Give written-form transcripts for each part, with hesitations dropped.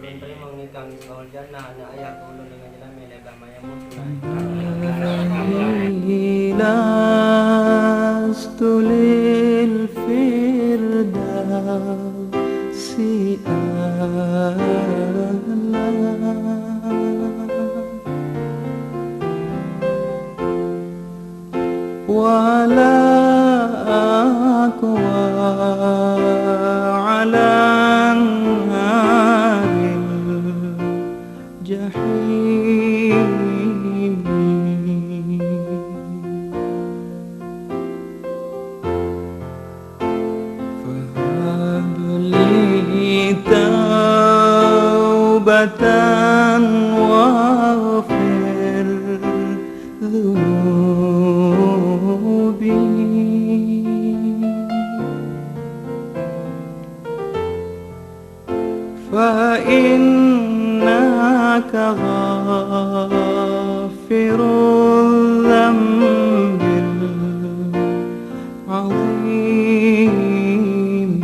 Siyempre mangitang bawal dyan na ayat ulo dengan jalan melebah mayamut لست للفردوس أعلى ولا أقوى على نار الجحيم فهب لي توبة واغفر ذنوبي فإنك غافر الذنب العظيم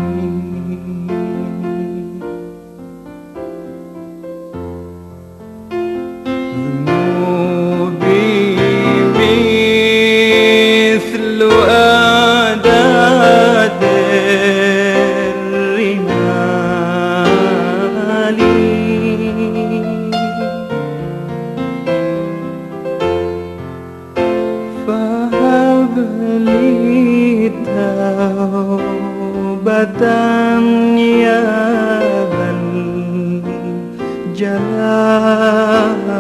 ذنوبي مثل أعداد الرمال فهب لي توبة يا ذا الجلال